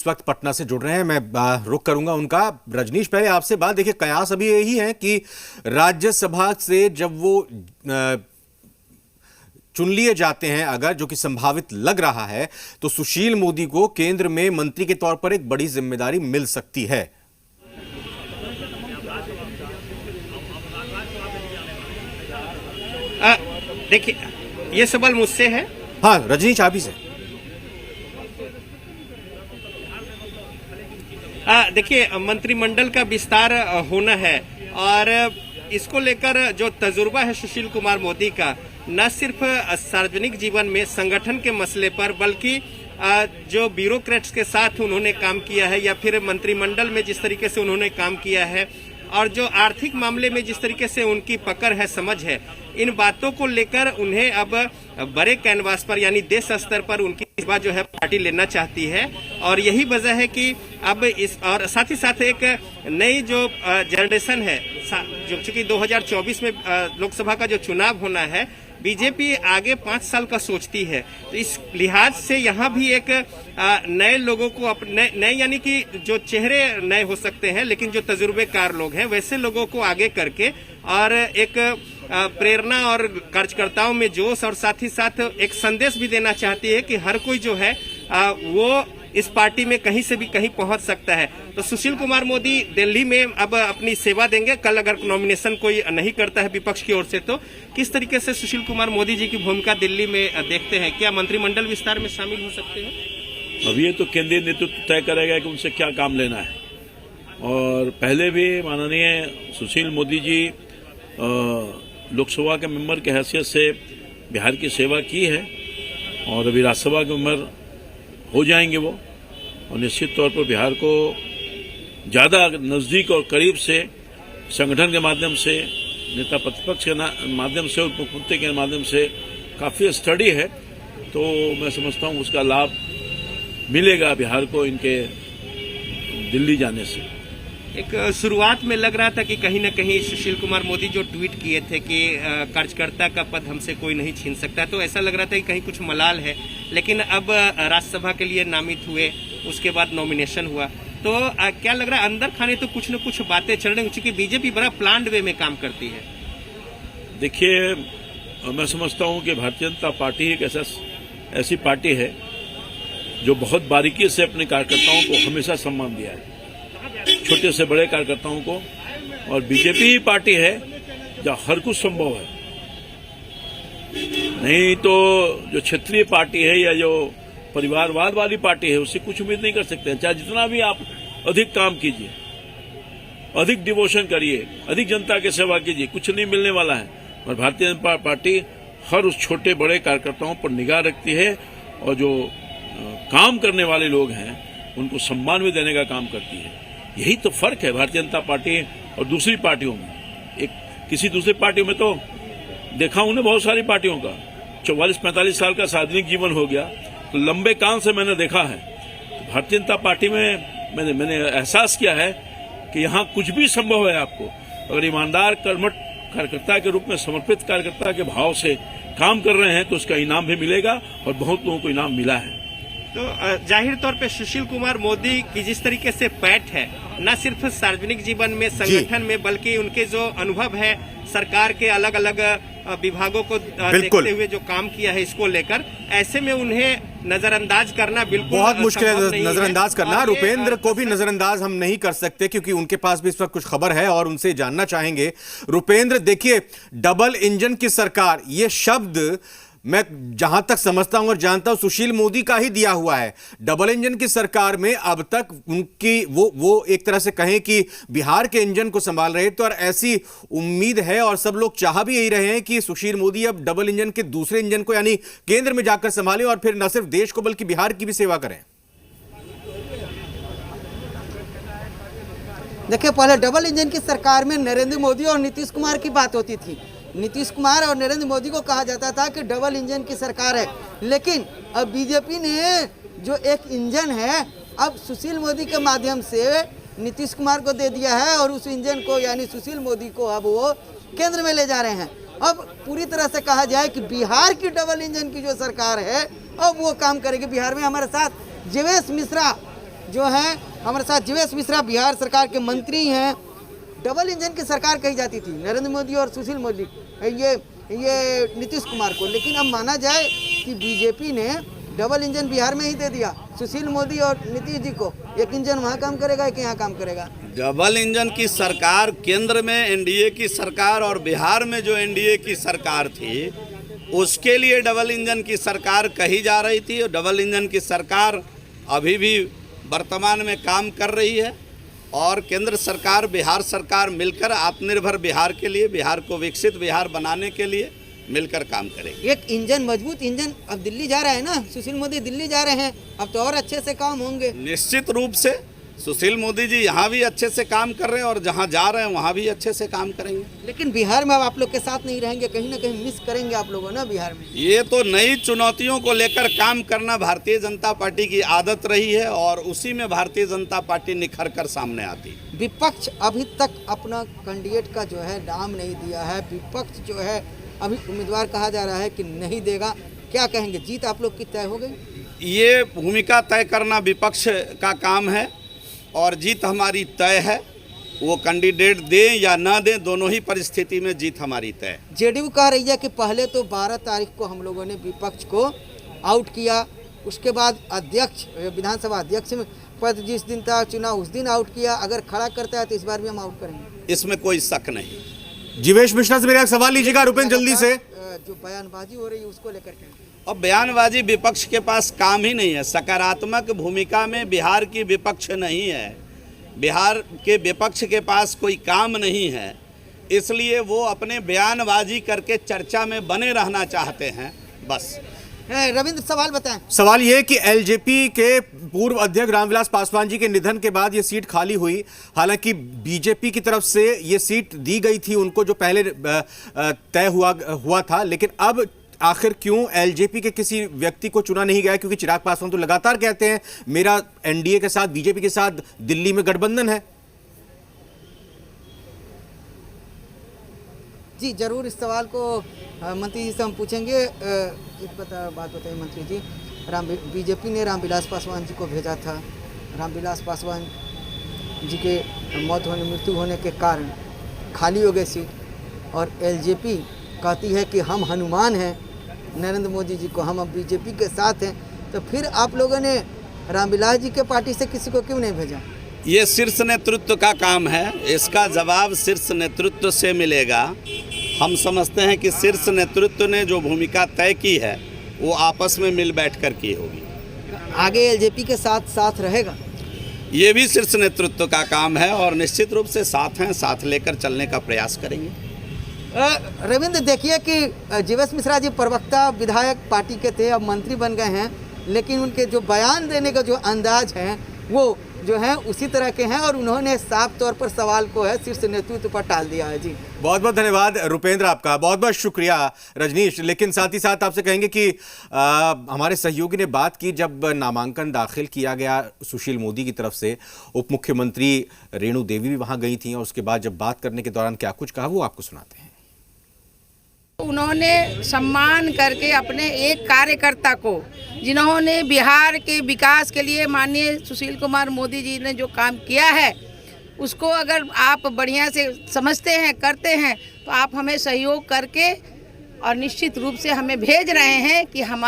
इस वक्त पटना से जुड़ रहे हैं। मैं रुक करूंगा उनका। रजनीश, पहले आपसे बात, देखिए कयास अभी यही है कि राज्यसभा से जब वो चुन लिए जाते हैं, अगर जो कि संभावित लग रहा है, तो सुशील मोदी को केंद्र में मंत्री के तौर पर एक बड़ी जिम्मेदारी मिल सकती है। देखिए, ये सवाल मुझसे है। हाँ रजनीश, आप ही से। देखिए, मंत्रिमंडल का विस्तार होना है और इसको लेकर जो तजुर्बा है सुशील कुमार मोदी का, न सिर्फ सार्वजनिक जीवन में संगठन के मसले पर, बल्कि जो ब्यूरोक्रेट्स के साथ उन्होंने काम किया है या फिर मंत्रिमंडल में जिस तरीके से उन्होंने काम किया है और जो आर्थिक मामले में जिस तरीके से उनकी पकड़ है, समझ है, इन बातों को लेकर उन्हें अब बड़े कैनवास पर यानी देश स्तर पर उनकी सेवा जो है पार्टी लेना चाहती है। और यही वजह है कि अब इस और साथ ही साथ एक नई जो जनरेशन है, जो चूंकि 2024 में लोकसभा का जो चुनाव होना है, बीजेपी आगे 5 साल का सोचती है, तो इस लिहाज से यहाँ भी एक नए लोगों को अपने नए यानी कि जो चेहरे नए हो सकते हैं लेकिन जो तजुर्बेकार लोग हैं वैसे लोगों को आगे करके और एक प्रेरणा और कार्यकर्ताओं में जोश और साथ ही साथ एक संदेश भी देना चाहती है कि हर कोई जो है वो इस पार्टी में कहीं से भी कहीं पहुंच सकता है। तो सुशील कुमार मोदी दिल्ली में अब अपनी सेवा देंगे। कल अगर नॉमिनेशन कोई नहीं करता है विपक्ष की ओर से, तो किस तरीके से सुशील कुमार मोदी जी की भूमिका दिल्ली में देखते हैं? क्या मंत्रिमंडल विस्तार में शामिल हो सकते हैं? अब ये तो केंद्रीय नेतृत्व तय करेगा कि उनसे क्या काम लेना है। और पहले भी माननीय सुशील मोदी जी लोकसभा के मेंबर की हैसियत से बिहार की सेवा की है और अभी राज्यसभा के मेंबर हो जाएंगे वो, और निश्चित तौर पर बिहार को ज़्यादा नज़दीक और करीब से संगठन के माध्यम से, नेता प्रतिपक्ष के माध्यम से और मुख्यमंत्री के माध्यम से काफ़ी स्टडी है, तो मैं समझता हूँ उसका लाभ मिलेगा बिहार को इनके दिल्ली जाने से। एक शुरुआत में लग रहा था कि कहीं न कहीं सुशील कुमार मोदी जो ट्वीट किए थे कि कार्यकर्ता का पद हमसे कोई नहीं छीन सकता, तो ऐसा लग रहा था कि कहीं कुछ मलाल है, लेकिन अब राज्यसभा के लिए नामित हुए, उसके बाद नॉमिनेशन हुआ, तो क्या लग रहा है अंदर खाने तो कुछ न कुछ बातें चल रही, क्योंकि बीजेपी बड़ा प्लान्ड वे में काम करती है। देखिए, मैं समझता हूँ कि भारतीय जनता पार्टी एक ऐसी पार्टी है जो बहुत बारीकी से अपने कार्यकर्ताओं को हमेशा सम्मान दिया है, छोटे से बड़े कार्यकर्ताओं को। और बीजेपी ही पार्टी है जहाँ हर कुछ संभव है, नहीं तो जो क्षेत्रीय पार्टी है या जो परिवारवाद वाली पार्टी है उससे कुछ उम्मीद नहीं कर सकते हैं। चाहे जितना भी आप अधिक काम कीजिए, अधिक डिवोशन करिए, अधिक जनता की सेवा कीजिए, कुछ नहीं मिलने वाला है। और भारतीय जनता पार्टी हर उस छोटे बड़े कार्यकर्ताओं पर निगाह रखती है और जो काम करने वाले लोग हैं उनको सम्मान भी देने का काम करती है। यही तो फर्क है भारतीय जनता पार्टी और दूसरी पार्टियों में। एक किसी दूसरी पार्टियों में तो देखा उन्हें बहुत सारी पार्टियों का 44-45 साल का सार्वजनिक जीवन हो गया, तो लंबे काल से मैंने देखा है। तो भारतीय जनता पार्टी में मैंने एहसास किया है कि यहाँ कुछ भी संभव है। आपको अगर ईमानदार कर्मठ कार्यकर्ता के रूप में, समर्पित कार्यकर्ता के भाव से काम कर रहे हैं तो उसका इनाम भी मिलेगा और बहुत लोगों को इनाम मिला है। तो जाहिर तौर पे सुशील कुमार मोदी की जिस तरीके से पैठ है, न सिर्फ सार्वजनिक जीवन में, संगठन में, बल्कि उनके जो अनुभव है सरकार के अलग अलग विभागों को देखते हुए जो काम किया है, इसको लेकर ऐसे में उन्हें नजरअंदाज करना बिल्कुल बहुत मुश्किल है। नजरअंदाज करना, रुपेंद्र को भी नजरअंदाज हम नहीं कर सकते क्योंकि उनके पास भी इस वक्त कुछ खबर है और उनसे जानना चाहेंगे। रुपेंद्र, देखिए, डबल इंजन की सरकार, ये शब्द मैं जहां तक समझता हूं और जानता हूं सुशील मोदी का ही दिया हुआ है। डबल इंजन की सरकार में अब तक उनकी वो एक तरह से कहें कि बिहार के इंजन को संभाल रहे, तो और ऐसी उम्मीद है और सब लोग चाह भी यही रहे हैं कि सुशील मोदी अब डबल इंजन के दूसरे इंजन को यानी केंद्र में जाकर संभालें और फिर न सिर्फ देश को बल्कि बिहार की भी सेवा करें। देखिए, पहले डबल इंजन की सरकार में नरेंद्र मोदी और नीतीश कुमार की बात होती थी। नीतीश कुमार और नरेंद्र मोदी को कहा जाता था कि डबल इंजन की सरकार है, लेकिन अब बीजेपी ने जो एक इंजन है अब सुशील मोदी के माध्यम से नीतीश कुमार को दे दिया है और उस इंजन को यानी सुशील मोदी को अब वो केंद्र में ले जा रहे हैं। अब पूरी तरह से कहा जाए कि बिहार की डबल इंजन की जो सरकार है अब वो काम करेगी। बिहार में हमारे साथ जीवेश मिश्रा जो हैं हमारे साथ जीवेश मिश्रा बिहार सरकार के मंत्री हैं। डबल इंजन की सरकार कही जाती थी नरेंद्र मोदी और सुशील मोदी ये नीतीश कुमार को, लेकिन अब माना जाए कि बीजेपी ने डबल इंजन बिहार में ही दे दिया सुशील मोदी और नीतीश जी को। एक इंजन वहाँ काम करेगा, एक यहाँ काम करेगा। डबल इंजन की सरकार केंद्र में एनडीए की सरकार और बिहार में जो एनडीए की सरकार थी उसके लिए डबल इंजन की सरकार कही जा रही थी। और डबल इंजन की सरकार अभी भी वर्तमान में काम कर रही है और केंद्र सरकार बिहार सरकार मिलकर आत्मनिर्भर बिहार के लिए, बिहार को विकसित बिहार बनाने के लिए मिलकर काम करेंगे। एक इंजन, मजबूत इंजन अब दिल्ली जा रहा है ना, सुशील मोदी दिल्ली जा रहे हैं, अब तो और अच्छे से काम होंगे। निश्चित रूप से सुशील मोदी जी यहाँ भी अच्छे से काम कर रहे हैं और जहाँ जा रहे हैं वहाँ भी अच्छे से काम करेंगे। लेकिन बिहार में अब आप लोग के साथ नहीं रहेंगे, कहीं ना कहीं मिस करेंगे आप लोगों ना बिहार में। ये तो नई चुनौतियों को लेकर काम करना भारतीय जनता पार्टी की आदत रही है और उसी में भारतीय जनता पार्टी निखर कर सामने आती है। विपक्ष अभी तक अपना कैंडिडेट का जो है नाम नहीं दिया है। विपक्ष जो है अभी उम्मीदवार कहा जा रहा है कि नहीं देगा, क्या कहेंगे? जीत आप लोग की तय हो गई? ये भूमिका तय करना विपक्ष का काम है और जीत हमारी तय है। वो कैंडिडेट दें या ना दें, दोनों ही परिस्थिति में जीत हमारी तय है। जेडीयू कह रही है कि पहले तो 12 तारीख को हम लोगों ने विपक्ष को आउट किया, उसके बाद अध्यक्ष, विधानसभा अध्यक्ष में पद जिस दिन था चुनाव उस दिन आउट किया। अगर खड़ा करता है तो इस बार भी हम आउट करेंगे, इसमें कोई शक नहीं। जीवेश मिश्रा से मेरा एक सवाल लीजिएगा रुपेंद्र, जल्दी से। जो बयानबाजी हो रही है उसको लेकर के। अब बयानबाजी विपक्ष के पास काम ही नहीं है। सकारात्मक भूमिका में बिहार की विपक्ष नहीं है, बिहार के विपक्ष के पास कोई काम नहीं है, इसलिए वो अपने बयानबाजी करके चर्चा में बने रहना चाहते हैं बस। रविंद्र सवाल बताएं। सवाल ये कि एलजेपी के पूर्व अध्यक्ष रामविलास पासवान जी के निधन के बाद ये सीट खाली हुई। हालांकि बीजेपी की तरफ से ये सीट दी गई थी उनको जो पहले तय हुआ था, लेकिन अब आखिर क्यों एलजेपी के किसी व्यक्ति को चुना नहीं गया? क्योंकि चिराग पासवान तो लगातार कहते हैं मेरा एनडीए के साथ, बीजेपी के साथ दिल्ली में गठबंधन है। जी जरूर, इस सवाल को मंत्री जी से हम पूछेंगे। एक बात बताइए मंत्री जी, बीजेपी ने रामविलास पासवान जी को भेजा था। रामविलास पासवान जी के मृत्यु होने के कारण खाली हो गई सीट और एलजेपी कहती है कि हम हनुमान हैं नरेंद्र मोदी जी को, हम अब बीजेपी के साथ हैं। तो फिर आप लोगों ने रामविलास जी के पार्टी से किसी को क्यों नहीं भेजा? ये शीर्ष नेतृत्व का काम है, इसका जवाब शीर्ष नेतृत्व से मिलेगा। हम समझते हैं कि शीर्ष नेतृत्व ने जो भूमिका तय की है वो आपस में मिल बैठकर की होगी। आगे एलजेपी के साथ रहेगा, ये भी शीर्ष नेतृत्व का काम है और निश्चित रूप से साथ हैं, साथ लेकर चलने का प्रयास करेंगे। रविंद्र, देखिए कि जीवेश मिश्रा जी प्रवक्ता विधायक पार्टी के थे, अब मंत्री बन गए हैं, लेकिन उनके जो बयान देने का जो अंदाज है वो जो है उसी तरह के हैं और उन्होंने साफ तौर पर सवाल को है शीर्ष नेतृत्व पर टाल दिया है। जी बहुत बहुत धन्यवाद रुपेंद्र, आपका बहुत बहुत शुक्रिया रजनीश। लेकिन साथ ही साथ आपसे कहेंगे कि हमारे सहयोगी ने बात की जब नामांकन दाखिल किया गया सुशील मोदी की तरफ से, उप मुख्यमंत्री रेणु देवी भी वहां गई थी और उसके बाद जब बात करने के दौरान क्या कुछ कहा वो आपको सुनाते हैं। उन्होंने सम्मान करके अपने एक कार्यकर्ता को, जिन्होंने बिहार के विकास के लिए माननीय सुशील कुमार मोदी जी ने जो काम किया है उसको अगर आप बढ़िया से समझते हैं, करते हैं, तो आप हमें सहयोग करके और निश्चित रूप से हमें भेज रहे हैं कि हमारे